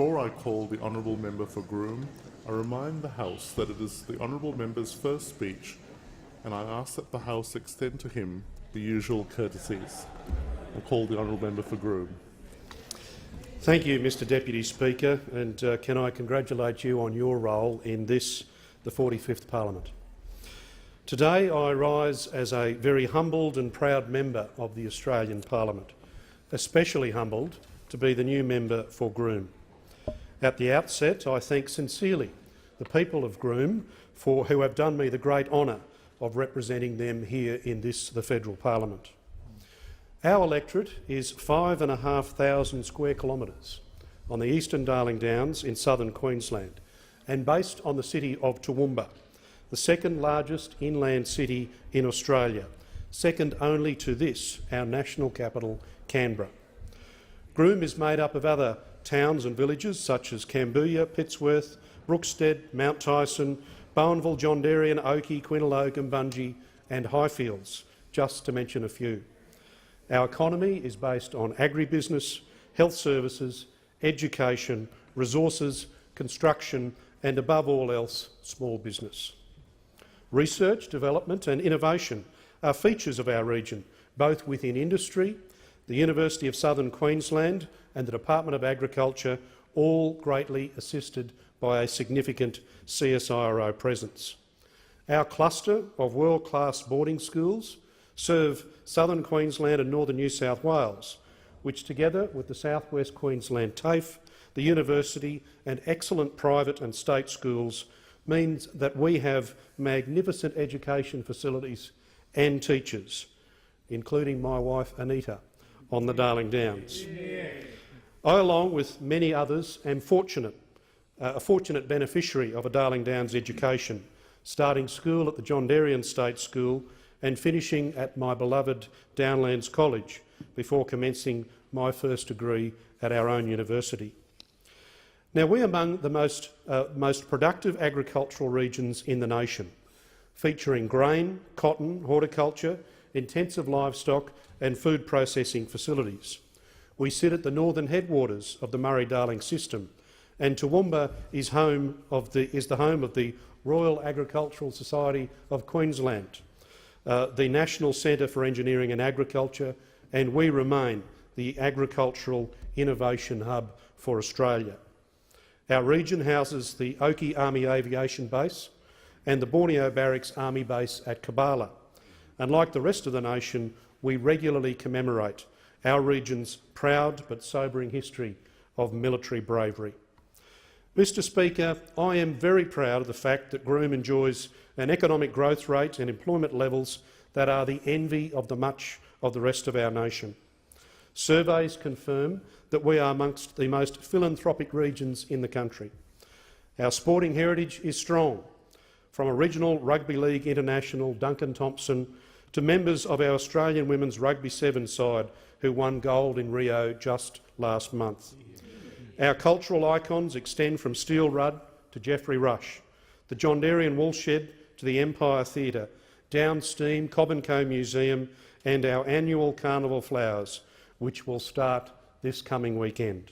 Before I call the Honourable Member for Groom, I remind the House that it is the Honourable Member's first speech, and I ask that the House extend to him the usual courtesies. I call the Honourable Member for Groom. Thank you, Mr Deputy Speaker, and can I congratulate you on your role in this, the 45th Parliament. Today I rise as a very humbled and proud member of the Australian Parliament, especially humbled to be the new member for Groom. At the outset, I thank sincerely the people of Groom who have done me the great honour of representing them here in the federal parliament. Our electorate is 5,500 square kilometres on the eastern Darling Downs in southern Queensland and based on the city of Toowoomba, the second largest inland city in Australia, second only to this, our national capital, Canberra. Groom is made up of other towns and villages such as Cambodia, Pittsworth, Brookstead, Mount Tyson, Bowenville, John Darien, Oakey, Quinalogue, Bungie and Highfields, just to mention a few. Our economy is based on agribusiness, health services, education, resources, construction and, above all else, small business. Research, development and innovation are features of our region, both within industry, the University of Southern Queensland and the Department of Agriculture, all greatly assisted by a significant CSIRO presence. Our cluster of world-class boarding schools serve southern Queensland and northern New South Wales, which together with the South West Queensland TAFE, the university and excellent private and state schools means that we have magnificent education facilities and teachers, including my wife Anita, on the Darling Downs. I, along with many others, am a fortunate beneficiary of a Darling Downs education, starting school at the John Darien State School and finishing at my beloved Downlands College before commencing my first degree at our own university. Now, we're among the most productive agricultural regions in the nation, featuring grain, cotton, horticulture, intensive livestock and food processing facilities. We sit at the northern headwaters of the Murray-Darling system, and Toowoomba is the home of the Royal Agricultural Society of Queensland, the National Centre for Engineering and Agriculture, and we remain the agricultural innovation hub for Australia. Our region houses the Oakey Army Aviation Base and the Borneo Barracks Army Base at Kabala, and like the rest of the nation, we regularly commemorate our region's proud but sobering history of military bravery. Mr Speaker, I am very proud of the fact that Groom enjoys an economic growth rate and employment levels that are the envy of much of the rest of our nation. Surveys confirm that we are amongst the most philanthropic regions in the country. Our sporting heritage is strong, from a regional rugby league international Duncan Thompson to members of our Australian women's rugby 7 side who won gold in Rio just last month. Our cultural icons extend from Steel Rudd to Geoffrey Rush, the John Darien Woolshed to the Empire Theatre, Downsteam, Cobb & Co Museum and our annual Carnival Flowers, which will start this coming weekend.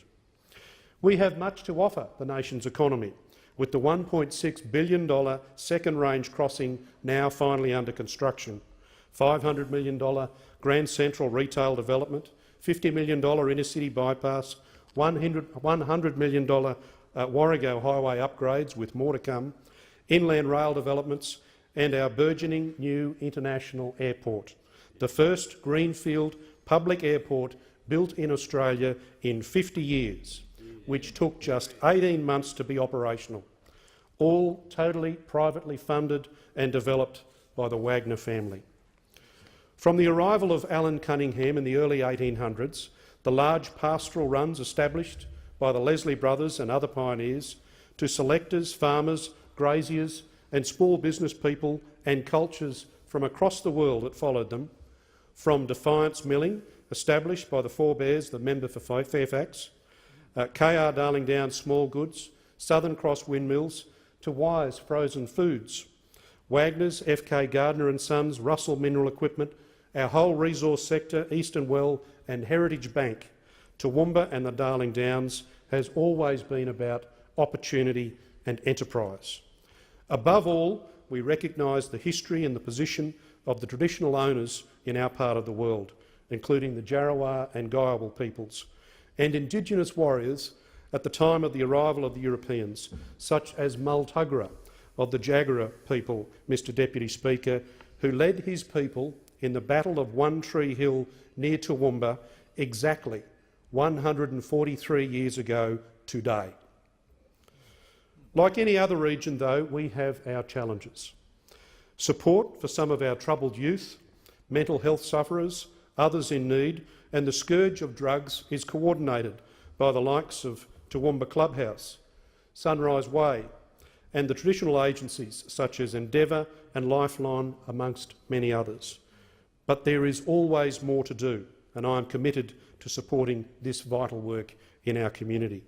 We have much to offer the nation's economy, with the $1.6 billion second range crossing now finally under construction, $500 million Grand Central retail development, $50 million inner-city bypass, $100 million Warrego highway upgrades with more to come, inland rail developments and our burgeoning new international airport, the first greenfield public airport built in Australia in 50 years, which took just 18 months to be operational, all totally privately funded and developed by the Wagner family. From the arrival of Allan Cunningham in the early 1800s, the large pastoral runs established by the Leslie brothers and other pioneers, to selectors, farmers, graziers and small business people and cultures from across the world that followed them, from Defiance Milling, established by the forebears, the member for Fairfax, KR Darling Downs Small Goods, Southern Cross Windmills, to Wise Frozen Foods, Wagner's, FK Gardner and Sons, Russell Mineral Equipment, our whole resource sector, Eastern Well and Heritage Bank, Toowoomba and the Darling Downs, has always been about opportunity and enterprise. Above all, we recognise the history and the position of the traditional owners in our part of the world, including the Jarrawa and Gayawal peoples, and Indigenous warriors at the time of the arrival of the Europeans, such as Multugra of the Jagera people, Mr Deputy Speaker, who led his people in the Battle of One Tree Hill near Toowoomba exactly 143 years ago today. Like any other region, though, we have our challenges. Support for some of our troubled youth, mental health sufferers, others in need, and the scourge of drugs is coordinated by the likes of Toowoomba Clubhouse, Sunrise Way, and the traditional agencies such as Endeavour and Lifeline, amongst many others. But there is always more to do, and I am committed to supporting this vital work in our community.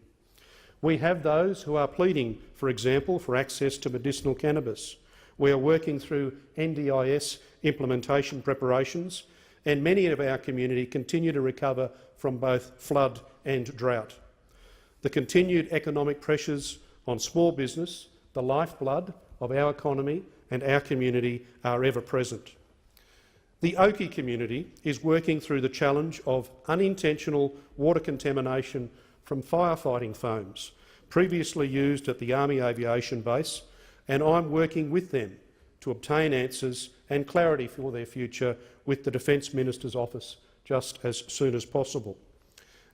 We have those who are pleading, for example, for access to medicinal cannabis. We are working through NDIS implementation preparations, and many of our community continue to recover from both flood and drought. The continued economic pressures on small business, the lifeblood of our economy and our community, are ever present. The Oki community is working through the challenge of unintentional water contamination from firefighting foams previously used at the Army Aviation Base, and I'm working with them to obtain answers and clarity for their future with the Defence Minister's office just as soon as possible.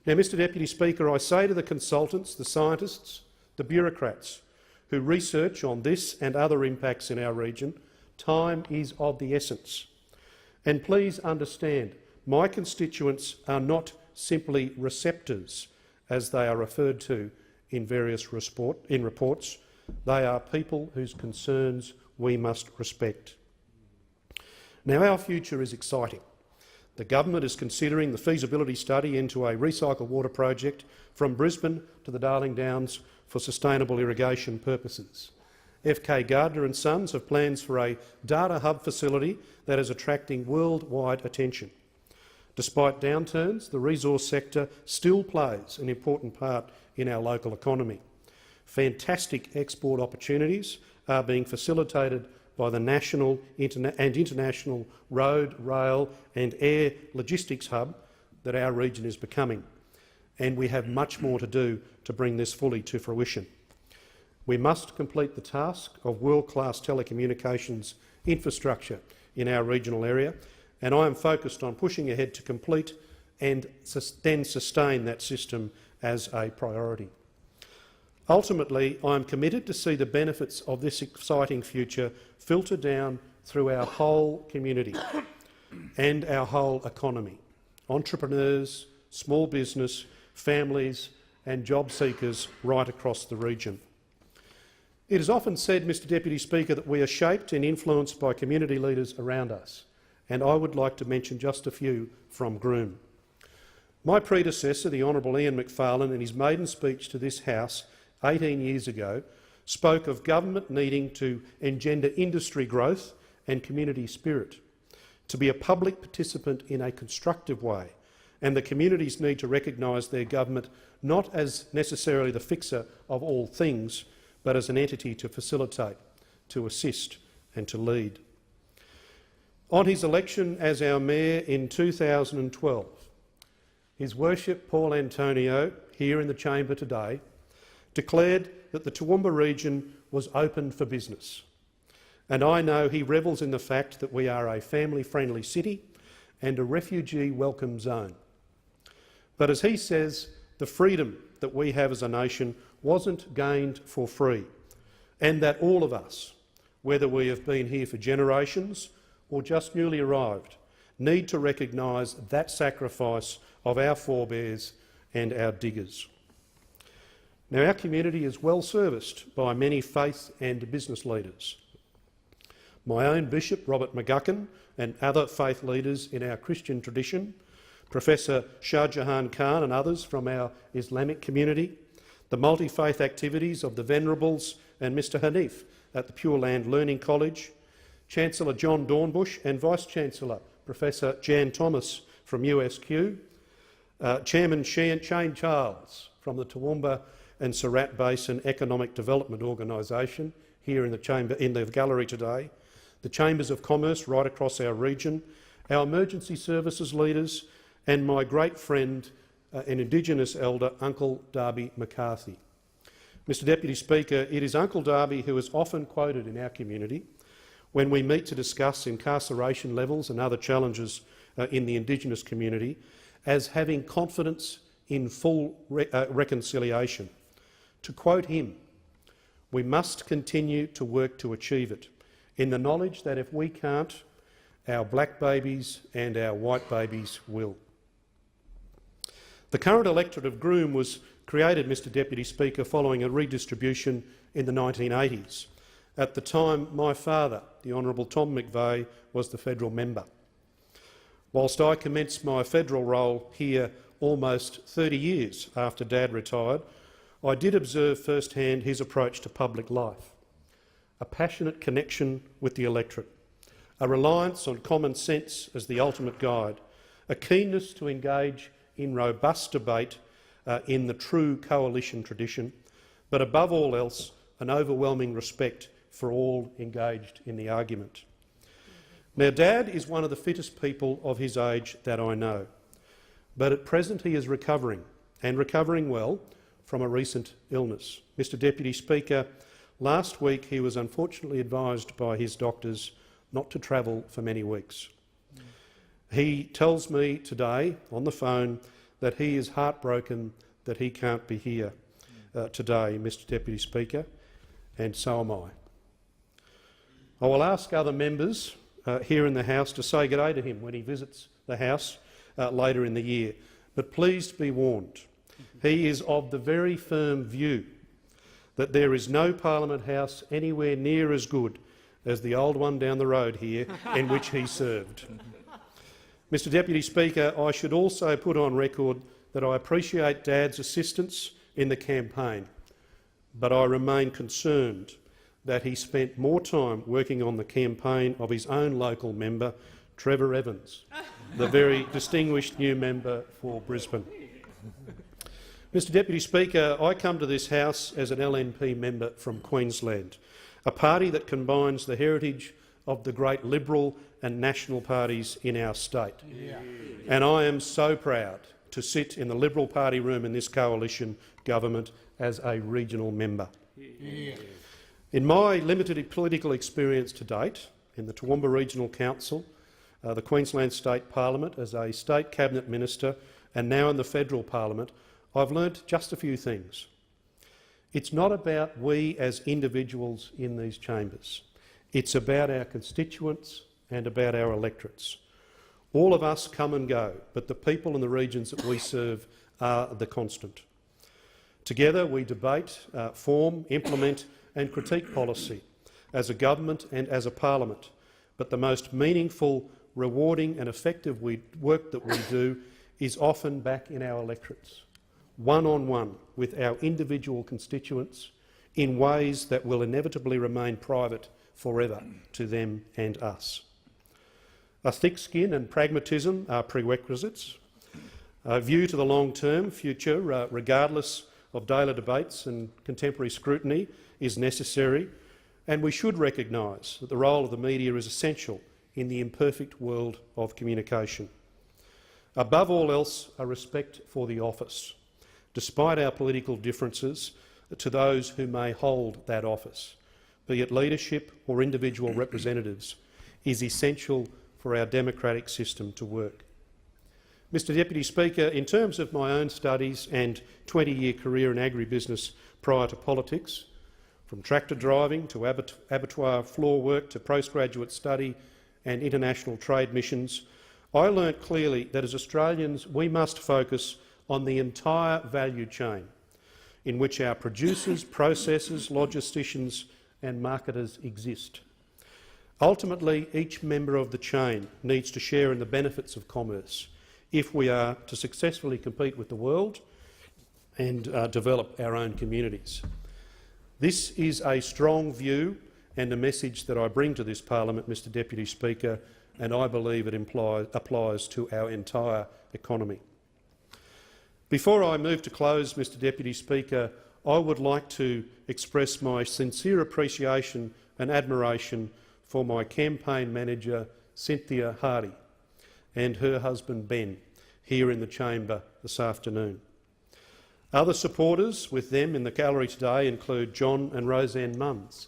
Now, Mr Deputy Speaker, I say to the consultants, the scientists, the bureaucrats who research on this and other impacts in our region, time is of the essence. And please understand, my constituents are not simply receptors, as they are referred to in various reports. They are people whose concerns we must respect. Now, our future is exciting. The government is considering the feasibility study into a recycled water project from Brisbane to the Darling Downs for sustainable irrigation purposes. FK Gardner and Sons have plans for a data hub facility that is attracting worldwide attention. Despite downturns, the resource sector still plays an important part in our local economy. Fantastic export opportunities are being facilitated by the national and international road, rail and air logistics hub that our region is becoming, and we have much more to do to bring this fully to fruition. We must complete the task of world-class telecommunications infrastructure in our regional area, and I am focused on pushing ahead to complete and then sustain that system as a priority. Ultimately, I am committed to see the benefits of this exciting future filter down through our whole community and our whole economy. Entrepreneurs, small business, families and job seekers right across the region. It is often said, Mr Deputy Speaker, that we are shaped and influenced by community leaders around us, and I would like to mention just a few from Groom. My predecessor, the Honourable Ian Macfarlane, in his maiden speech to this House 18 years ago, spoke of government needing to engender industry growth and community spirit, to be a public participant in a constructive way, and the communities need to recognise their government not as necessarily the fixer of all things, but as an entity to facilitate, to assist and to lead. On his election as our Mayor in 2012, His Worship Paul Antonio, here in the chamber today, declared that the Toowoomba region was open for business. And I know he revels in the fact that we are a family-friendly city and a refugee welcome zone. But as he says, the freedom that we have as a nation wasn't gained for free, and that all of us, whether we have been here for generations or just newly arrived, need to recognise that sacrifice of our forebears and our diggers. Now, our community is well serviced by many faith and business leaders. My own Bishop, Robert McGuckin, and other faith leaders in our Christian tradition, Professor Shah Jahan Khan and others from our Islamic community, the multi-faith activities of the Venerables and Mr Hanif at the Pure Land Learning College, Chancellor John Dornbush and Vice-Chancellor Professor Jan Thomas from USQ, Chairman Shane Charles from the Toowoomba and Surat Basin Economic Development Organisation here in the gallery today, the Chambers of Commerce right across our region, our emergency services leaders, and my great friend and Indigenous elder, Uncle Darby Macarthur. Mr Deputy Speaker, it is Uncle Darby who is often quoted in our community when we meet to discuss incarceration levels and other challenges in the Indigenous community as having confidence in full reconciliation. To quote him, "We must continue to work to achieve it, in the knowledge that if we can't, our black babies and our white babies will." The current electorate of Groom was created, Mr Deputy Speaker, following a redistribution in the 1980s. At the time, my father, the Honourable John McVeigh, was the federal member. Whilst I commenced my federal role here almost 30 years after Dad retired, I did observe firsthand his approach to public life. A passionate connection with the electorate, a reliance on common sense as the ultimate guide, a keenness to engage in robust debate in the true coalition tradition, but above all else, an overwhelming respect for all engaged in the argument. Now, Dad is one of the fittest people of his age that I know, but at present he is recovering, and recovering well, from a recent illness. Mr Deputy Speaker, last week he was unfortunately advised by his doctors not to travel for many weeks. He tells me today on the phone that he is heartbroken that he can't be here today, Mr Deputy Speaker, and so am I. I will ask other members here in the House to say good day to him when he visits the House later in the year, but please be warned, he is of the very firm view that there is no Parliament House anywhere near as good as the old one down the road here in which he served. Mr Deputy Speaker, I should also put on record that I appreciate Dad's assistance in the campaign, but I remain concerned that he spent more time working on the campaign of his own local member, Trevor Evans, the very distinguished new member for Brisbane. Mr Deputy Speaker, I come to this House as an LNP member from Queensland, a party that combines the heritage of the great Liberal and National parties in our state. Yeah. And I am so proud to sit in the Liberal Party room in this coalition government as a regional member. Yeah. In my limited political experience to date, in the Toowoomba Regional Council, the Queensland State Parliament as a State Cabinet Minister and now in the Federal Parliament, I've learnt just a few things. It's not about we as individuals in these chambers. It's about our constituents and about our electorates. All of us come and go, but the people in the regions that we serve are the constant. Together we debate, form, implement and critique policy as a government and as a parliament, but the most meaningful, rewarding and effective work that we do is often back in our electorates, one-on-one with our individual constituents in ways that will inevitably remain private forever to them and us. A thick skin and pragmatism are prerequisites. A view to the long-term future, regardless of daily debates and contemporary scrutiny, is necessary, and we should recognise that the role of the media is essential in the imperfect world of communication. Above all else, a respect for the office, despite our political differences, to those who may hold that office, be it leadership or individual representatives, is essential for our democratic system to work. Mr Deputy Speaker, in terms of my own studies and 20-year career in agribusiness prior to politics, from tractor driving to abattoir floor work to postgraduate study and international trade missions, I learnt clearly that as Australians we must focus on the entire value chain in which our producers, processors, logisticians and marketers exist. Ultimately, each member of the chain needs to share in the benefits of commerce if we are to successfully compete with the world and develop our own communities. This is a strong view and a message that I bring to this parliament, Mr Deputy Speaker, and I believe it applies to our entire economy. Before I move to close, Mr Deputy Speaker, I would like to express my sincere appreciation and admiration for my campaign manager, Cynthia Hardy, and her husband, Ben, here in the chamber this afternoon. Other supporters with them in the gallery today include John and Roseanne Munns,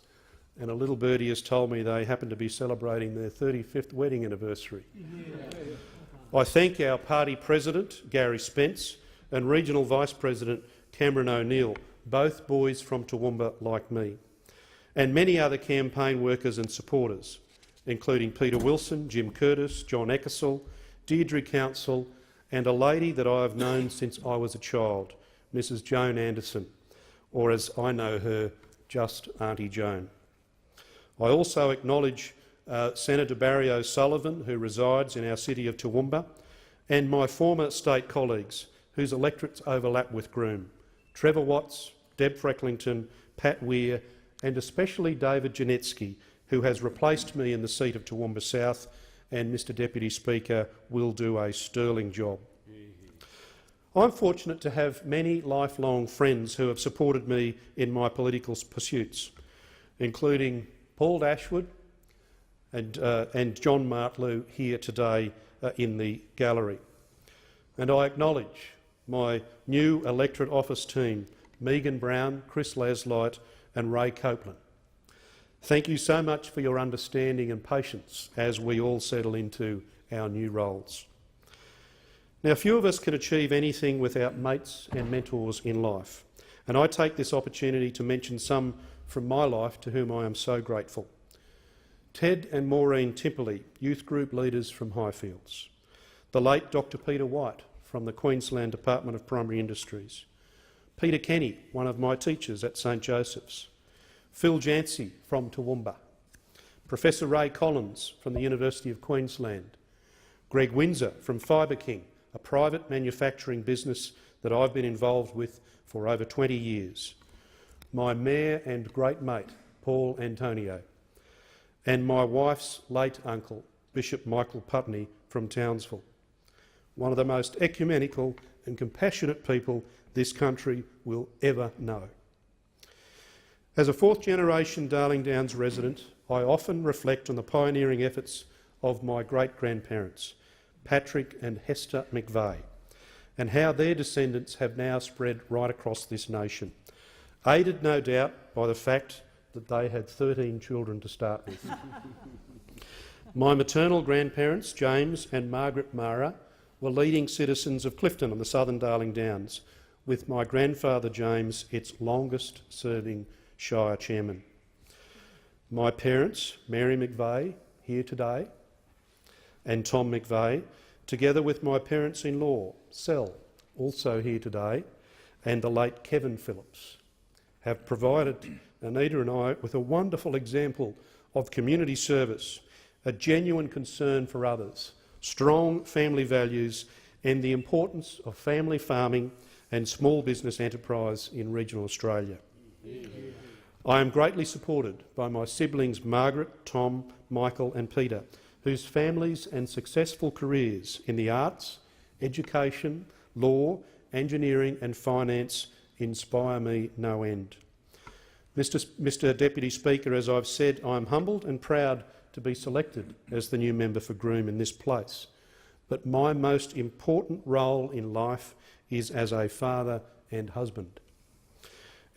and a little birdie has told me they happen to be celebrating their 35th wedding anniversary. I thank our party president, Gary Spence, and regional vice president, Cameron O'Neill, both boys from Toowoomba like me, and many other campaign workers and supporters, including Peter Wilson, Jim Curtis, John Eckersall, Deirdre Council, and a lady that I have known since I was a child, Mrs Joan Anderson, or as I know her, just Auntie Joan. I also acknowledge Senator Barry O'Sullivan, who resides in our city of Toowoomba, and my former state colleagues, whose electorates overlap with Groom, Trevor Watts, Deb Frecklington, Pat Weir, and especially David Janetsky, who has replaced me in the seat of Toowoomba South and, Mr Deputy Speaker, will do a sterling job. I'm fortunate to have many lifelong friends who have supported me in my political pursuits, including Paul Dashwood and John Martlew here today in the gallery. And I acknowledge my new electorate office team, Megan Brown, Chris Laslight and Ray Copeland. Thank you so much for your understanding and patience as we all settle into our new roles. Now, few of us can achieve anything without mates and mentors in life, and I take this opportunity to mention some from my life to whom I am so grateful. Ted and Maureen Timperley, youth group leaders from Highfields. The late Dr Peter White from the Queensland Department of Primary Industries. Peter Kenny, one of my teachers at St Joseph's. Phil Jancy from Toowoomba. Professor Ray Collins from the University of Queensland. Greg Windsor from Fibre King, a private manufacturing business that I've been involved with for over 20 years. My mayor and great mate, Paul Antonio, and my wife's late uncle, Bishop Michael Putney from Townsville, one of the most ecumenical and compassionate people this country will ever know. As a fourth-generation Darling Downs resident, I often reflect on the pioneering efforts of my great-grandparents, Patrick and Hester McVeigh, and how their descendants have now spread right across this nation, aided no doubt by the fact that they had 13 children to start with. My maternal grandparents, James and Margaret Mara, were leading citizens of Clifton on the southern Darling Downs, with my grandfather James its longest-serving Shire chairman. My parents, Mary McVeigh, here today, and Tom McVeigh, together with my parents-in-law, Sel, also here today, and the late Kevin Phillips, have provided Anita and I with a wonderful example of community service, a genuine concern for others, strong family values and the importance of family farming and small business enterprise in regional Australia. I am greatly supported by my siblings Margaret, Tom, Michael and Peter, whose families and successful careers in the arts, education, law, engineering and finance inspire me no end. Mr Deputy Speaker, as I've said, I am humbled and proud to be selected as the new member for Groom in this place, but my most important role in life is as a father and husband.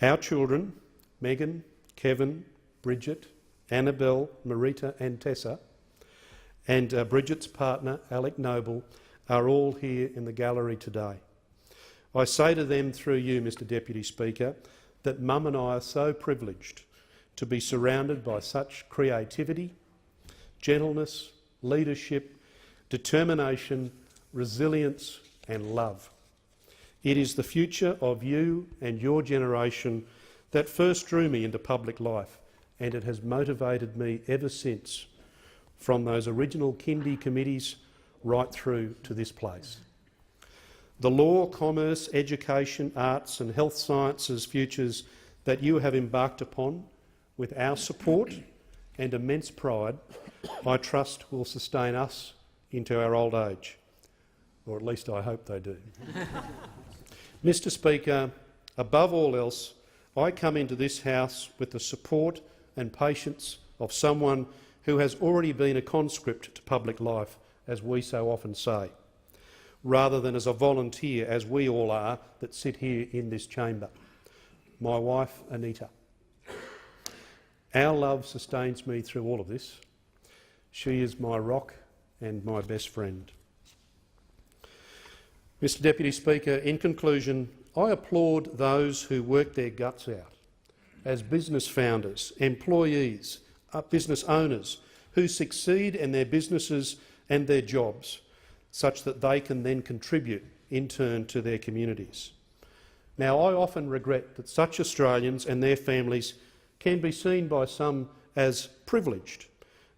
Our children, Megan, Kevin, Bridget, Annabelle, Marita and Tessa, and Bridget's partner, Alec Noble, are all here in the gallery today. I say to them through you, Mr Deputy Speaker, that Mum and I are so privileged to be surrounded by such creativity, gentleness, leadership, determination, resilience and love. It is the future of you and your generation that first drew me into public life, and it has motivated me ever since, from those original kindy committees right through to this place. The law, commerce, education, arts and health sciences futures that you have embarked upon, with our support and immense pride, I trust will sustain us into our old age, or at least I hope they do. Mr Speaker, above all else, I come into this House with the support and patience of someone who has already been a conscript to public life, as we so often say, rather than as a volunteer, as we all are that sit here in this chamber. My wife, Anita. Our love sustains me through all of this. She is my rock and my best friend. Mr Deputy Speaker, in conclusion, I applaud those who work their guts out as business founders, employees, business owners who succeed in their businesses and their jobs such that they can then contribute in turn to their communities. Now, I often regret that such Australians and their families can be seen by some as privileged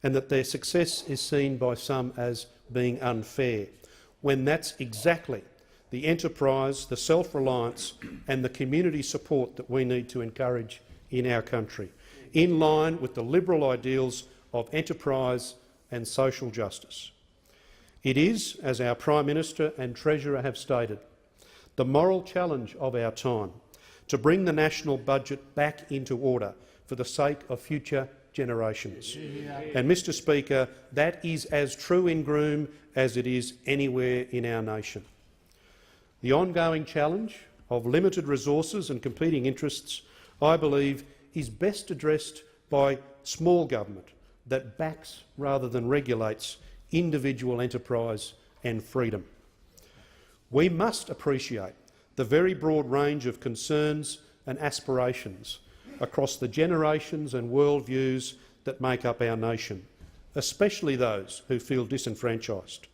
and that their success is seen by some as being unfair, when that's exactly the enterprise, the self-reliance and the community support that we need to encourage in our country, in line with the liberal ideals of enterprise and social justice. It is, as our Prime Minister and Treasurer have stated, the moral challenge of our time to bring the national budget back into order for the sake of future generations. And, Mr Speaker, that is as true in Groom as it is anywhere in our nation. The ongoing challenge of limited resources and competing interests, I believe, is best addressed by small government that backs rather than regulates individual enterprise and freedom. We must appreciate the very broad range of concerns and aspirations across the generations and worldviews that make up our nation, especially those who feel disenfranchised.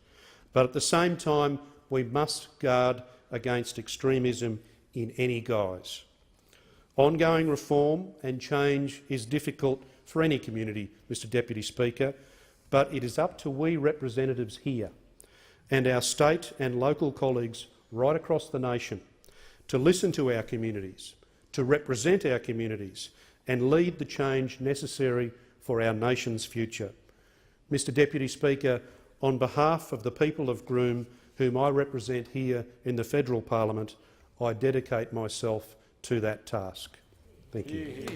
But at the same time, we must guard against extremism in any guise. Ongoing reform and change is difficult for any community, Mr Deputy Speaker, but it is up to we representatives here and our state and local colleagues right across the nation to listen to our communities, to represent our communities and lead the change necessary for our nation's future. Mr Deputy Speaker, on behalf of the people of Groom, whom I represent here in the Federal Parliament, I dedicate myself to that task. Thank you.